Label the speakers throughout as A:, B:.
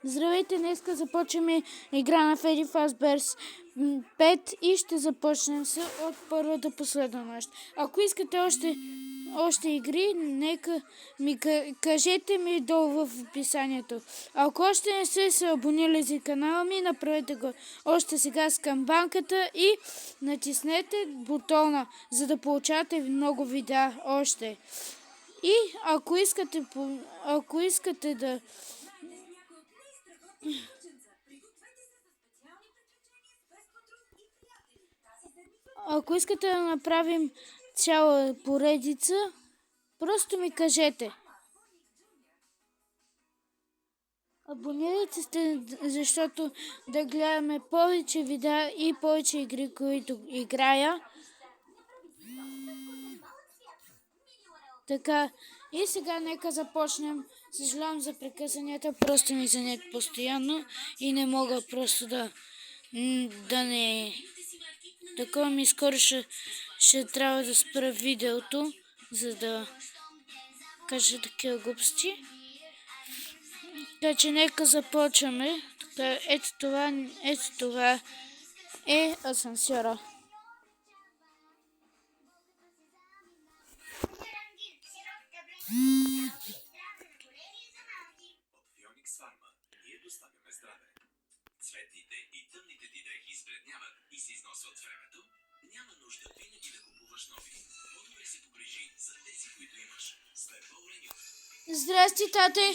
A: Здравейте, днеска започваме игра на Freddy Fazbear's 5 и ще започнем от първа до последна нощ. Ако искате още игри, нека ми кажете ми долу в описанието. Ако още не сте се абонирали за канала ми, направете го още сега с камбанката и натиснете бутона, за да получавате много видеа още. И ако искате да направим цяла поредица, просто ми кажете. Абонирайте се, защото да гледаме повече видеа и повече игри, които играя. Така, и сега нека започнем. Съжалявам за прекъсванията, просто ми занят постоянно и не мога просто да не... Такова ми скоро ще трябва да спра видеото, за да кажа такива глупости. Така че нека започваме. Така, ето това е асансьора.
B: Цветните и тъмните ти дрехи избледняват и се износват с времето. Няма нужда винаги да купуваш нови. По-добре се погрижи за тези, които имаш. След Пауренио.
A: Здрасти, тате!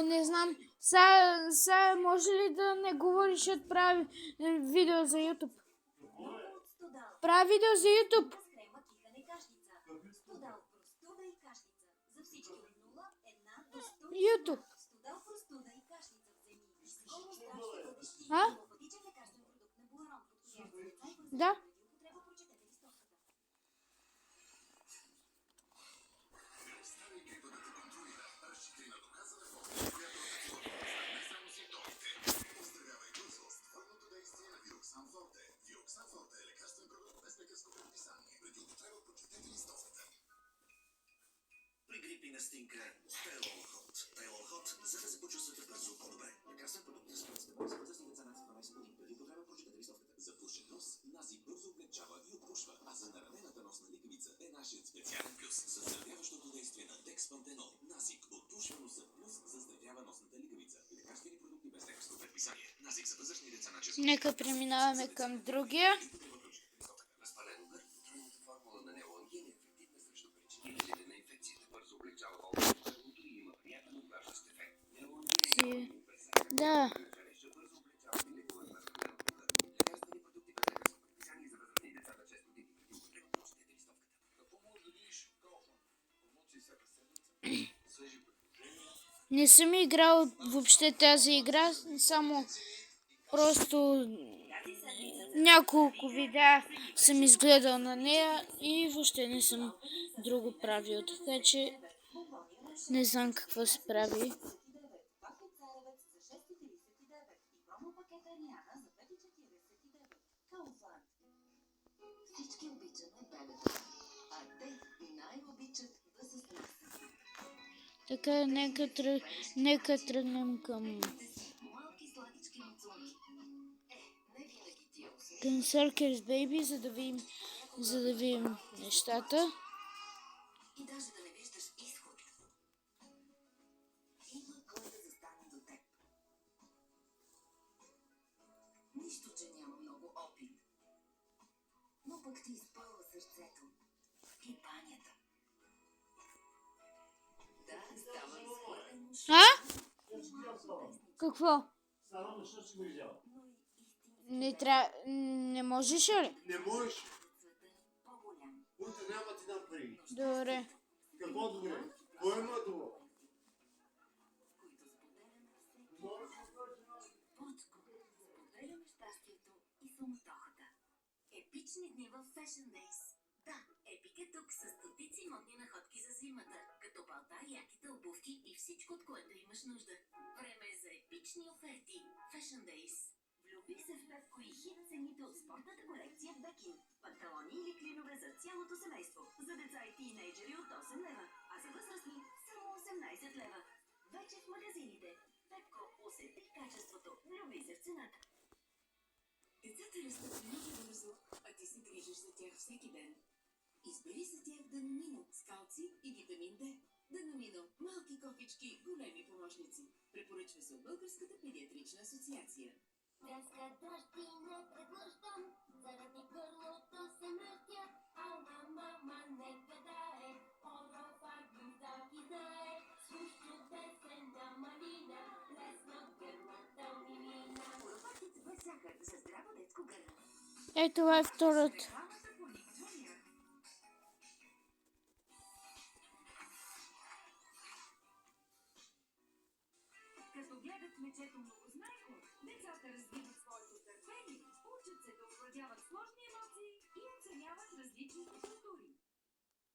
A: Не знам. Сега може ли да не говориш от прави видео за YouTube? Прави видео за YouTube. YouTube. Да.
B: Виоксанфорте е лекарствен продукт без лекарско предписание. Преди употреба прочетете листовката. При грипи настинка Тайлон-Хот. Тайлон-Хот, за да се почувствате бързо по-добре. Лекарствен продукт за парацетамол за възрастни деца над 12 години. Преди употреба прочетете листовката. За пушен нос Назик бързо облегчава и отпушва, а за наранената носна ликавица е нашият специален плюс за заздравяващото действие на Декспантенол. Назик отпушва носа плюс заздравява носната ликавица. Лекарствени продукти без лекарско предписание. Назик за възрастни деца на 6 години.
A: Нека преминаваме към другия. Да. Не съм играл въобще тази игра, само просто няколко видеа съм изгледал на нея и въобще не съм друго правил, така че не знам какво се прави.
C: Всички обичаме бебето, а те най-обичат да се снасят.
A: Така, нека тръгнем към Circus Baby, за да видим нещата.
C: И даже да не виждаш изход. Има кой да застане до теб. Нищо, че няма много опит. Но пък ти изпълва сърцето и панята. Да, става изхвърлено.
A: Какво? Не можеш ли?
D: Не можеш. Утре няма ти дам пари.
A: Добре.
D: Какво добре? Кой има добро?
C: Споделяме щастието и суматохата. Епични дни в Fashion Days. Да, Епик е тук с стотици модни находки за зимата, като палта, яките, обувки и всичко, от което имаш нужда. Време е за епични оферти. Fashion Days. Влюбих се в Пепко и хит цените от спортната колекция Бекин. Панталони или клинове за цялото семейство. За деца и тийнейджери от 8 лева, а за възрастни само 18 лева. Вече в магазините. Пепко, усети качеството. Влюби се в цената. Децата растат много бързо, а ти се грижиш за тях всеки ден. Избери за тях Даномино с калци и витамин Д. Даномино – малки кофички, големи помощници. Препоръчва се от Българската педиатрична асоциация.
E: Днеска дъжд и не преглъщам, заради гърлото се мръщя, ала мама не гадае, орофагизалки знае, свуш чудесена малина, лесно гърлата ми мина.
C: Орофагит без захар за здраво детско гърло.
A: Ето това е втората.
C: Рекламата по Ник Джуниор. Като гледат мечето Многознайко, децата развиват своето търпение, учат се да овладяват сложни емоции и оценяват различните култури.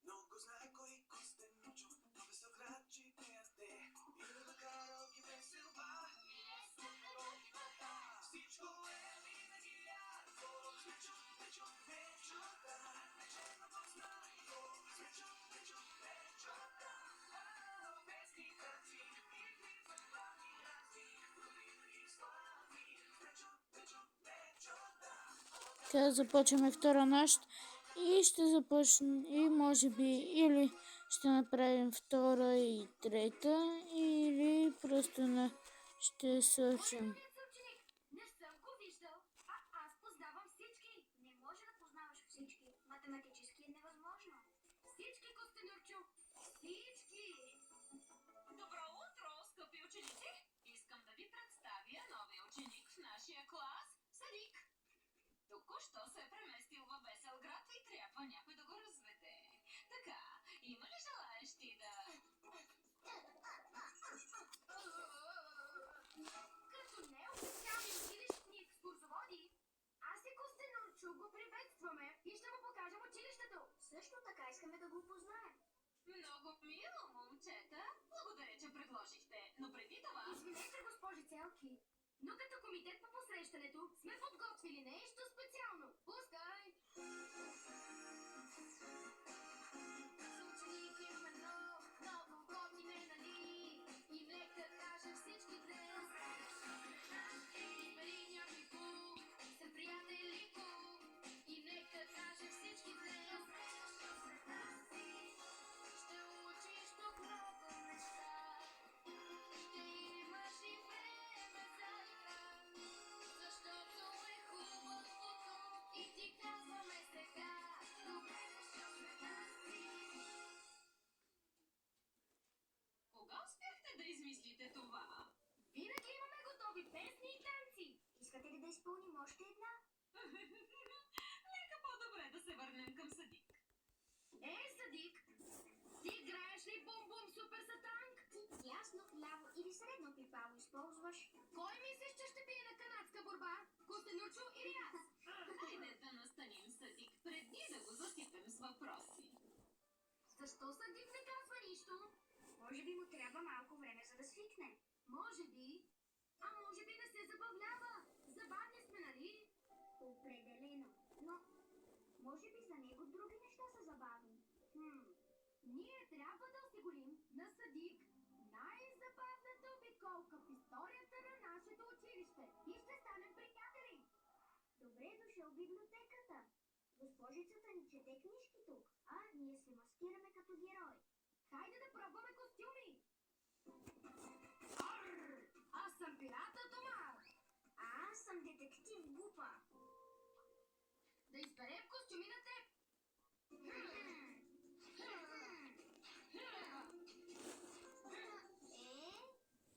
F: Много знае кой костен ночо, това са градчите те. Иде да караоке веселба, всичко е винаги ярко. Смечо, мечо, мечота, мечено познайко. Смечо, мечо, мечота, песни хърци, игри забавни разни, винаги слави. Смечо, мечо, мечота.
A: Сега започваме втора нощ и ще започнем и може би или ще направим втора и трета, или просто ще свършим.
E: Не съм го виждал, а аз познавам всички. Не може да познаваш всички. Математически е невъзможно. Всички, Костенурчо. Всички.
G: Добро утро, скъпи ученици! Искам да ви представя новия ученик в нашия клас, Садик. Току-що се е преместил във Веселград и трябва някой да го разведе. Така, има ли желаещи да...
E: Като неофициални училищни екскурзоводи, аз и Костенурчо го приветстваме и ще му покажем училището. Също така искаме да го познаем.
G: Много мило, момчета. Благодаря, че предложихте. Но преди това...
E: Извинете, госпожи Целки, но като комитет по посрещането сме подготвили нещо специално. Пускай! За ученик имаме ново готине, нали? И нека кажем всички днес. Избери някой пук, се приятелико. И нека кажем всички днес. Ще учиш тук много неща. Ще имаш и време за игра, защото е хубавото и ти казваме сега. Добре дошъл сред нас ти.
G: Кога успяхте да измислите това?
E: Винаги имаме готови песни и танци. Искате ли да изпълним още една?
G: Нека по-добре да се върнем към Садик.
E: Садик, ти играеш ли бум-бум супер сатанг? Ти дясно, ляво или средно пипало използваш? Кой мислиш, че ще бие на канадска борба? Костенурчо или аз?
G: Хайде да настаним Садик, преди да го засипем с въпроси.
E: Защо Садик не казва нищо? Може би му трябва малко време, за да свикне. Може би. А може би не се забавлява. Забавни сме, нали? Определено. Но, може би за него други неща са забавни. Ние трябва да осигурим на Садик най-забавната обиколка в историята на нашето училище. И ще станем приятели. Добре е дошъл в библиотеката. Госпожицата ни чете книжки тук, а ние се маскираме като герои. Хайде да пробваме костюми! Арр! Аз съм пирата Томар! А аз съм детектив Гупа. Да изберем костюми на теб!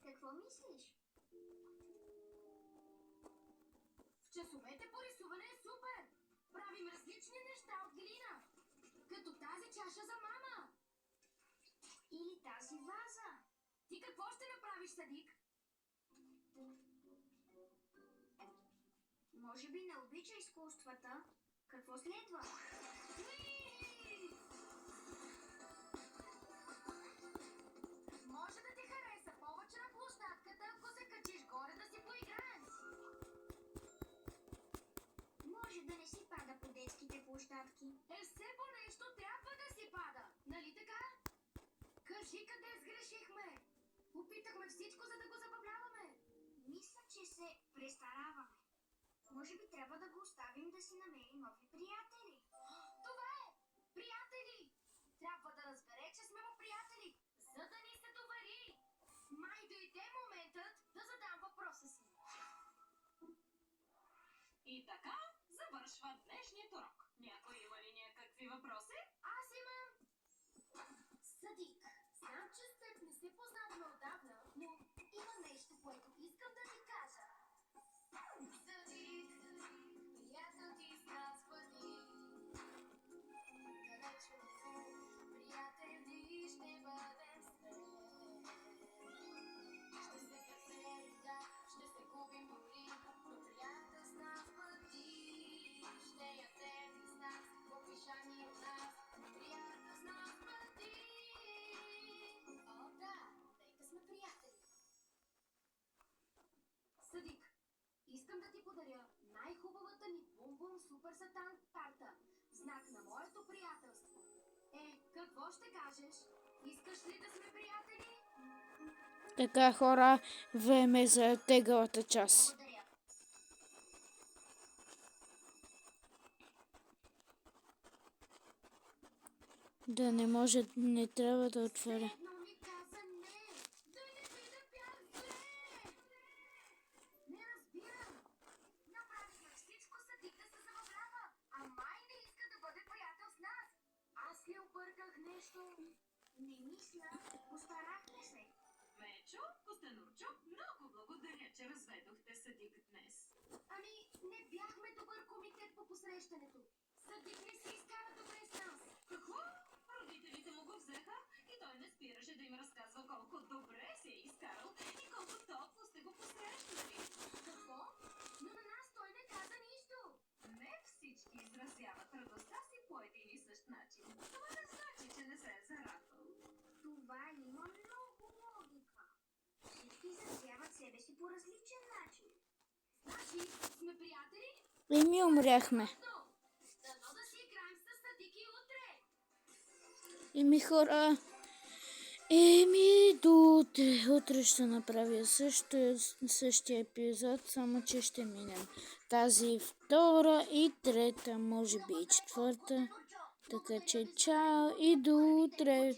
E: Какво мислиш? В часовете по рисуване е супер! Правим различни неща от глина. Като тази чаша за мама. Или тази ваза. Ти какво ще направиш, Садик? Може би не обича изкуствата. Какво следва? Може да ти хареса повече на площадката, ако се качиш горе да си поиграем. Може да не си пада по детските площадки. Кажи къде сгрешихме. Опитахме всичко, за да го забавляваме. Мисля, че се престараваме. Може би трябва да го оставим да си намери нови приятели. Това е! Приятели! Трябва да разбере, че сме му приятели, за да ни се довари. Май дойде моментът да задам въпроса си.
G: И така завършва днешният урок. Някой има ли някакви въпроси?
E: Аз имам... Съдик, знам, че с теб не се познаваме отдавна, но има нещо, което искам да ти кажа. Съдик, приятел ти с нас пъти. Далечно, приятели ще бъдем след. Ще се катерим, да, ще се губим дори, но приятел с нас пъти. Ще ядем и с нас, попишани от нас, приятел с нас пъти. О, да, нека сме приятели. Съдик, искам да ти подаря най-хубавата ни бум-бум супер сатан карта, в знак на моето приятелство. Какво ще кажеш? Искаш ли да сме приятели?
A: Така, хора, време за теглата част.
E: Благодаря.
A: Да не може, не трябва да отворя.
E: Едно ми каза не. Да не би да бях зле. Не разбирам. Направихме всичко съдик да се забавлява, а май не иска да бъде приятел с нас. Аз ли обърках нещо? Не мисля. Постарахме се.
G: Мечо, Костенурчо, много благодаря, че разведохте съдик днес.
E: Ами, не бяхме добър комитет по посрещането. Съдик не си изкара добре с нас.
G: Какво? Родителите му го взеха и той не спираше да им разказва колко добре се е изкарал и колко топло сте го посрещнали.
E: Какво? Но на нас той не каза нищо.
G: Не всички изразяват радостта си по един и същ начин. Това не значи, че не се е зарадвал.
E: Това има много логика. Всички изразяват себе си по различен начин. Значи, сме приятели?
A: Ми умряхме.
E: Но, дано да си играем с съдики утре.
A: Хора, до утре. Утре ще направя същия епизод, само че ще минем тази втора и трета, може би и четвърта. Така че чао и до утре.